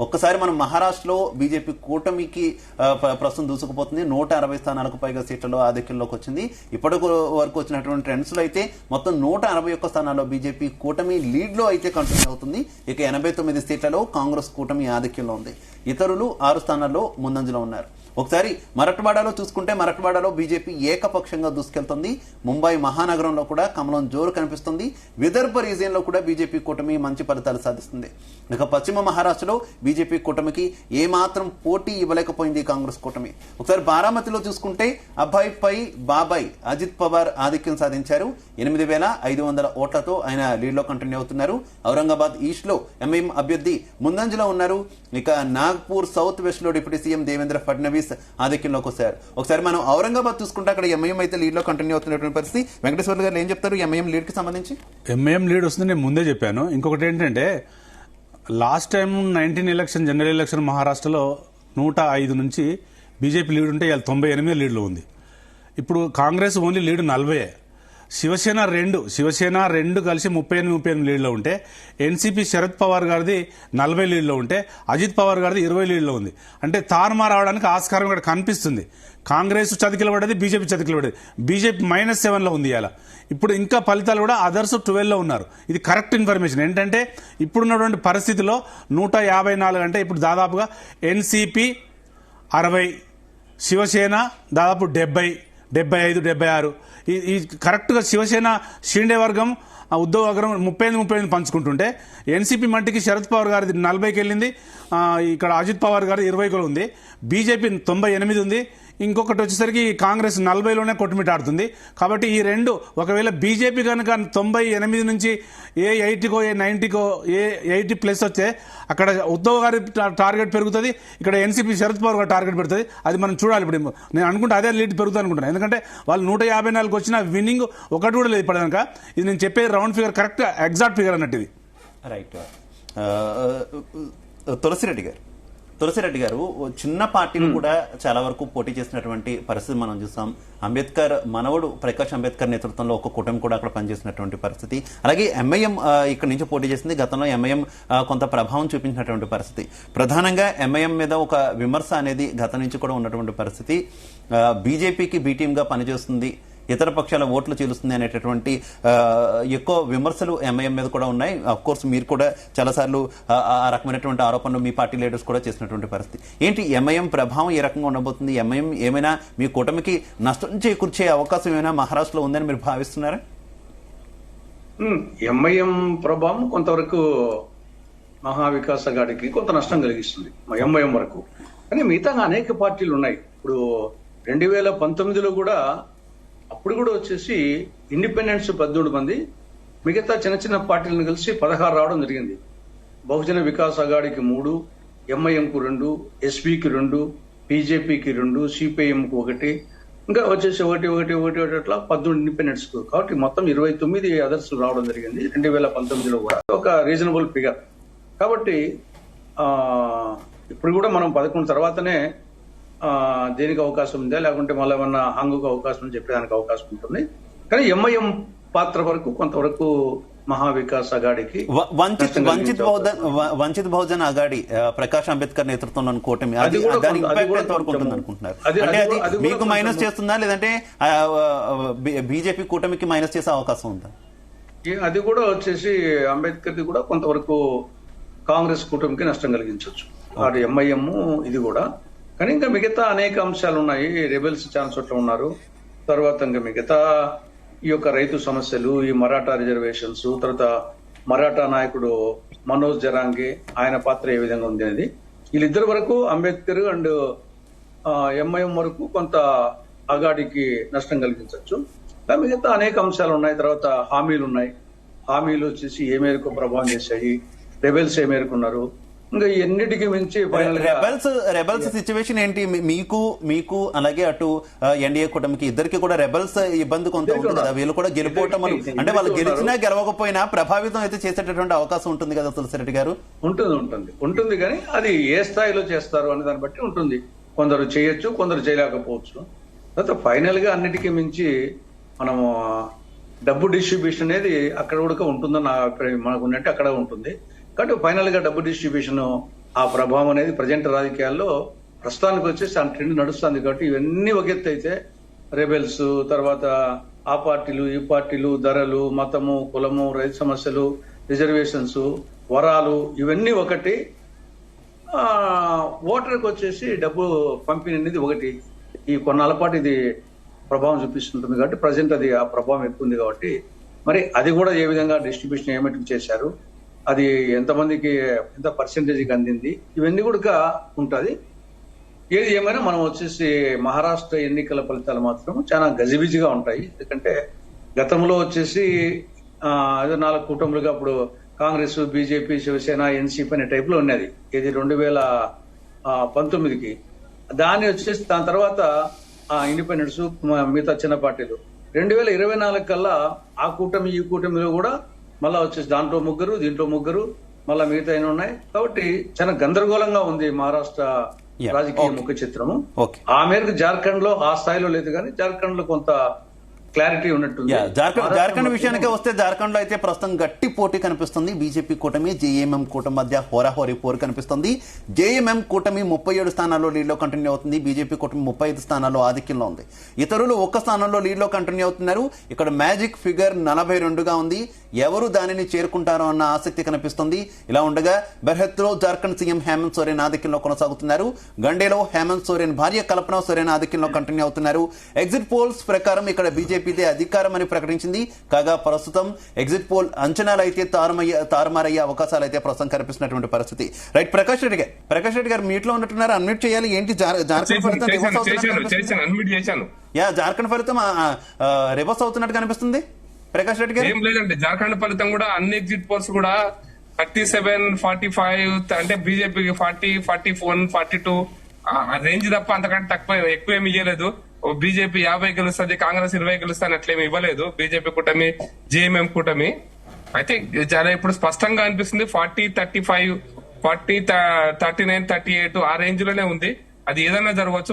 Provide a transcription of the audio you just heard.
ఒక్కసారి మనం మహారాష్ట్రలో బీజేపీ కూటమికి ప్రస్తుతం దూసుకుపోతుంది. 160 స్థానాలకు పైగా సీట్లలో ఆధిక్యంలోకి వచ్చింది. ఇప్పటి వరకు వచ్చినటువంటి ట్రెండ్స్ లో అయితే మొత్తం 161 స్థానాల్లో బీజేపీ కూటమి లీడ్ లో అయితే కంటిన్యూ అవుతుంది. ఇక 89 సీట్లలో కాంగ్రెస్ కూటమి ఆధిక్యంలో ఉంది. ఇతరులు 6 స్థానాల్లో ముందంజలో ఉన్నారు. ఒకసారి మరాఠ్వాడాలో చూసుకుంటే మరాఠ్వాడాలో బీజేపీ ఏకపక్షంగా దూసుకెళ్తుంది. ముంబై మహానగరంలో కూడా కమలం జోరు కనిపిస్తుంది. విదర్భ రీజియన్ లో కూడా బీజేపీ కూటమి మంచి ఫలితాలు సాధిస్తుంది. ఇక పశ్చిమ మహారాష్ట్రలో బీజేపీ కూటమికి ఏమాత్రం పోటీ ఇవ్వలేకపోయింది కాంగ్రెస్ కూటమి. ఒకసారి బారామతిలో చూసుకుంటే అభయ్ పై బాబాయ్ అజిత్ పవార్ ఆధిక్యం సాధించారు. 8,500 ఓట్లతో ఆయన లీడ్ లో కంటిన్యూ అవుతున్నారు. ఔరంగాబాద్ ఈస్ట్ లో ఎంఐఎం అభ్యర్థి ముందంజలో ఉన్నారు. ఇక నాగ్పూర్ సౌత్ వెస్ట్ లో డిప్యూటీ సీఎం దేవేంద్ర ఫడ్నవీస్ ఆధిక్యంలోకి వచ్చారు. ఒకసారి మనం ఔరంగాబాద్ చూసుకుంటే అక్కడ ఎంఐఎం అయితే లీడ్ లో కంటిన్యూ అవుతున్నటువంటి పరిస్థితి. వెంకటేశ్వర గారు ఏం చెప్తారు ఎంఐఎం లీడ్ కి సంబంధించి? ఎంఐఎం లీడ్ వస్తుంది, నేను ముందే చెప్పాను. ఇంకొకటి ఏంటంటే last time 19 election general election మహారాష్ట్రలో 105 నుంచి బీజేపీ లీడ్ ఉంటే ఇవాళ 98 లీడ్లో ఉంది. ఇప్పుడు కాంగ్రెస్ ఓన్లీ లీడ్ 40. శివసేన రెండు కలిసి 38 లీడ్లో ఉంటే ఎన్సీపీ శరద్ పవార్ గారిది 40 లీడ్లో ఉంటే అజిత్ పవార్ గారిది 20 లీడ్లో ఉంది. అంటే తారుమారు అవడానికి ఆస్కారం ఇక్కడ కనిపిస్తుంది. కాంగ్రెస్ చతికిల పడ్డది, బీజేపీ చతికిల పడ్డది. బీజేపీ -7లో ఉంది ఇవాళ. ఇప్పుడు ఇంకా ఫలితాలు కూడా అదర్స్ 12లో ఉన్నారు. ఇది కరెక్ట్ ఇన్ఫర్మేషన్. ఏంటంటే ఇప్పుడున్నటువంటి పరిస్థితిలో 154 అంటే ఇప్పుడు దాదాపుగా ఎన్సీపీ 60, శివసేన దాదాపు 70, 75, 76. ఈ కరెక్ట్గా శివసేన షిండే వర్గం ఉద్ధవ్ వర్గం 35 పంచుకుంటుంటే ఎన్సీపీ మట్టికి శరద్ పవార్ గారిది 40కి వెళ్ళింది. ఇక్కడ అజిత్ పవార్ గారిది 20 ఉంది. బీజేపీ 98 ఉంది. ఇంకొకటి వచ్చేసరికి కాంగ్రెస్ 40లోనే కొట్టుమిటాడుతుంది. కాబట్టి ఈ రెండు ఒకవేళ బీజేపీ కనుక 98 నుంచి ఏ 80కో ఏ 90కో ఏ 80+ వస్తే అక్కడ ఉద్ధవ్ గారి టార్గెట్ పెరుగుతుంది, ఇక్కడ ఎన్సీపీ శరద్ పవార్ గారి టార్గెట్ పెరుగుతుంది. అది మనం చూడాలి. ఇప్పుడు నేను అనుకుంటే అదే లీడ్ పెరుగుతుంది అనుకుంటున్నాను. ఎందుకంటే వాళ్ళు 154కి వచ్చిన విన్నింగ్ ఒకటి కూడా లేదు ఇప్పటిదాకా. ఇది నేను చెప్పే round figure correct exact figure అన్నట్టు ఇది. రైట్. తులసిరెడ్డి గారు చిన్న పార్టీలు కూడా చాలా వరకు పోటీ చేసినటువంటి పరిస్థితి మనం చూసాం. అంబేద్కర్ మనవడు ప్రకాష్ అంబేద్కర్ నేతృత్వంలో ఒక కూటమి కూడా అక్కడ పనిచేసినటువంటి పరిస్థితి. అలాగే ఎంఐఎం ఇక్కడ నుంచి పోటీ చేసింది. గతంలో ఎంఐఎం కొంత ప్రభావం చూపించినటువంటి పరిస్థితి. ప్రధానంగా ఎంఐఎం మీద ఒక విమర్శ అనేది గతం నుంచి కూడా ఉన్నటువంటి పరిస్థితి. బీజేపీకి బి టీమ్ గా పనిచేస్తుంది, ఇతర పక్షాల ఓట్లు చీలుస్తుంది అనేటటువంటి ఎక్కువ విమర్శలు ఎంఐఎం మీద కూడా ఉన్నాయి. అఫ్ కోర్స్ మీరు కూడా చాలాసార్లు ఆ రకమైనటువంటి ఆరోపణలు మీ పార్టీ లీడర్స్ కూడా చేసినటువంటి పరిస్థితి. ఏంటి ఎంఐఎం ప్రభావం ఏ రకంగా ఉండబోతుంది? ఎంఐఎం ఏమైనా మీ కూటమికి నష్టం చేకూర్చే అవకాశం ఏమైనా మహారాష్ట్రలో ఉందని మీరు భావిస్తున్నారా? ఎంఐఎం ప్రభావం కొంతవరకు మహావికాస్ అఘాడీకి కొంత నష్టం కలిగిస్తుంది ఎంఐఎం వరకు. కానీ మిగతా అనేక పార్టీలు ఉన్నాయి. ఇప్పుడు 2019లో కూడా అప్పుడు కూడా వచ్చేసి ఇండిపెండెంట్స్ 18 మంది, మిగతా చిన్న చిన్న పార్టీలను కలిసి 16 రావడం జరిగింది. బహుజన వికాస్ అఘాడీకి 3, ఎంఐఎంకు 2, ఎస్పీకి 2, బీజేపీకి 2, సిపిఐఎంకు 1, ఇంకా వచ్చేసి 1 అట్లా 18 ఇండిపెండెంట్స్. కాబట్టి మొత్తం 29 అదర్స్ రావడం జరిగింది 2019లో కూడా. ఒక రీజనబుల్ ఫిగర్. కాబట్టి ఇప్పుడు కూడా మనం 11 తర్వాతనే దేనికి అవకాశం ఉందా, లేకుంటే మళ్ళీ ఏమన్నా హంగుకు అవకాశం అని చెప్పేదానికి అవకాశం ఉంటుంది. కానీ ఎంఐఎం పాత్ర వరకు కొంతవరకు మహావికాస్ అఘాడీకి వంచిత్ బహుజన్ అఘాడీ ప్రకాష్ అంబేద్కర్ నేతృత్వంలోని కూటమి మీకు మైనస్ చేస్తుందా, లేదంటే బీజేపీ కూటమికి మైనస్ చేసే అవకాశం ఉందా? అది కూడా వచ్చేసి అంబేద్కర్ది కూడా కొంతవరకు కాంగ్రెస్ కూటమికి నష్టం కలిగించవచ్చు. అటు ఎంఐఎం ఇది కూడా. కానీ ఇంకా మిగతా అనేక అంశాలు ఉన్నాయి. రెబెల్స్ చాలా చోట్ల ఉన్నారు. తర్వాత ఇంకా మిగతా ఈ యొక్క రైతు సమస్యలు, ఈ మరాఠా రిజర్వేషన్స్, తర్వాత మరాఠా నాయకుడు మనోజ్ జరాంగే ఆయన పాత్ర ఏ విధంగా ఉంది అనేది, వీళ్ళిద్దరు వరకు అంబేద్కర్ అండ్ ఎంఐఎం వరకు కొంత అఘాడీకి నష్టం కలిగించవచ్చు. మిగతా అనేక అంశాలు ఉన్నాయి. తర్వాత హామీలు ఉన్నాయి. హామీలు వచ్చేసి ఏ మేరకు ప్రభావం చేశాయి, రెబెల్స్ ఏ మేరకు ఉన్నారు, ఇంకా ఎన్నిటికి మించి రెబల్స్ సిచ్యువేషన్ ఏంటి? మీకు అలాగే అటు ఎన్డీఏ కూటమికి ఇద్దరికి కూడా రెబల్స్ ఇబ్బంది కొంత ఉంటుంది కదా. వీళ్ళు కూడా గెలిపోవటం అంటే వాళ్ళు గెలిచినా గెలవకపోయినా ప్రభావితం అయితే చేసేటటువంటి అవకాశం ఉంటుంది కదా తులసిరెడ్డి గారు? ఉంటుంది కానీ అది ఏ స్థాయిలో చేస్తారు అనే దాన్ని బట్టి ఉంటుంది. కొందరు చేయొచ్చు, కొందరు చేయలేకపోవచ్చు. తర్వాత ఫైనల్ గా అన్నిటికీ మించి మనము డబ్బు డిస్ట్రిబ్యూషన్ అనేది అక్కడ కూడా ఉంటుందని నా అభిప్రాయం. మనకు ఉన్నట్టు అక్కడ ఉంటుంది. కాబట్టి ఫైనల్ గా డబ్బు డిస్ట్రిబ్యూషన్ ఆ ప్రభావం అనేది ప్రజెంట్ రాజకీయాల్లో ప్రస్తుతానికి వచ్చేసి ఆ ట్రెండ్ నడుస్తుంది. కాబట్టి ఇవన్నీ ఒక ఎత్తు అయితే రెబెల్స్, తర్వాత ఆ పార్టీలు ఈ పార్టీలు, ధరలు, మతము, కులము, రైతు సమస్యలు, రిజర్వేషన్స్, వరాలు, ఇవన్నీ ఒకటి. ఓటర్కి వచ్చేసి డబ్బు పంపిణీ అనేది ఒకటి. ఈ కొన్నాళ్ళ పాటు ఇది ప్రభావం చూపిస్తుంటుంది కాబట్టి ప్రజెంట్ అది ఆ ప్రభావం ఎక్కువ ఉంది. కాబట్టి మరి అది కూడా ఏ విధంగా డిస్ట్రిబ్యూషన్ ఏమిటి చేశారు, అది ఎంతమందికి ఎంత పర్సెంటేజ్కి అందింది, ఇవన్నీ కూడా ఉంటుంది. ఏది ఏమైనా మనం వచ్చేసి మహారాష్ట్ర ఎన్నికల ఫలితాలు మాత్రం చాలా గజిబిజిగా ఉంటాయి. ఎందుకంటే గతంలో వచ్చేసి ఏదో 4 కూటములుగా అప్పుడు కాంగ్రెస్, బీజేపీ, శివసేన, ఎన్సీపీ అనే టైప్ లో ఉన్నది. ఇది 2019కి. దాన్ని వచ్చేసి దాని తర్వాత ఇండిపెండెన్స్, మిగతా చిన్న పార్టీలు 2024 కల్లా ఆ కూటమి ఈ కూటమిలో కూడా మళ్ళా వచ్చేసి దాంట్లో 3, దీంట్లో 3, మళ్ళా మిగతా అయినా ఉన్నాయి. కాబట్టి చాలా గందరగోళంగా ఉంది మహారాష్ట్ర రాజకీయ ముఖ చిత్రము. ఆ మేరకు జార్ఖండ్ లో ఆ స్థాయిలో లేదు, కానీ జార్ఖండ్ లో కొంత క్లారిటీ ఉన్నట్టుంది. జార్ఖండ్ విషయానికి వస్తే జార్ఖండ్ లో అయితే ప్రస్తుతం గట్టి పోటీ కనిపిస్తుంది. బీజేపీ కూటమి, జేఎంఎం కూటమి మధ్య హోరాహోరీ పోరు కనిపిస్తుంది. జేఎంఎం కూటమి 37 స్థానాల్లో లీడ్ లో కంటిన్యూ అవుతుంది. బీజేపీ కూటమి 35 స్థానాల్లో ఆధిక్యంలో ఉంది. ఇతరులు 1 స్థానంలో లీడ్ లో కంటిన్యూ అవుతున్నారు. ఇక్కడ మ్యాజిక్ ఫిగర్ 42గా ఉంది. ఎవరు దానిని చేరుకుంటారో అన్న ఆసక్తి కనిపిస్తుంది. ఇలా ఉండగా బెర్హత్ లో జార్ఖండ్ సీఎం హేమంత్ సోరెన్ ఆధిక్యంలో కొనసాగుతున్నారు. గండేలో హేమంత్ సోరెన్ భార్య కల్పన సోరెన్ ఆధిక్యంలో కంటిన్యూ అవుతున్నారు. ఎగ్జిట్ పోల్స్ ప్రకారం ఇక్కడ బీజేపీదే అధికారం అని ప్రకటించింది. కాగా ప్రస్తుతం ఎగ్జిట్ పోల్ అంచనాలు అయితే తారుమారయ్యే అవకాశాలు అయితే ప్రస్తుతం కనిపిస్తున్నటువంటి పరిస్థితి. రైట్, ప్రకాష్ రెడ్డి గారు మీట్లో ఉన్నట్టున్నారు, అన్మ్యూట్ చేయాలి. ఏంటి జార్ఖండ్ ఫలితం జార్ఖండ్ ఫలితం రివర్స్ అవుతున్నట్టు కనిపిస్తుంది ప్రకాష్ రెడ్డి గారు? ఏం లేదండి, జార్ఖండ్ ఫలితం కూడా అన్ని ఎగ్జిట్ పోల్స్ కూడా 37-45 అంటే బీజేపీకి 40, 41, 42 రేంజ్ తప్ప అంతకంటే ఎక్కువ ఏమి ఇవ్వలేదు. బీజేపీ 50 గెలుస్తుంది, కాంగ్రెస్ 20 గెలుస్తుంది అట్లేమి ఇవ్వలేదు బీజేపీ కూటమి, జేఎంఎం కూటమి. అయితే చాలా ఇప్పుడు స్పష్టంగా అనిపిస్తుంది 40-35, 40-39-38 ఆ రేంజ్ లోనే ఉంది. అది ఏదైనా జరగవచ్చు.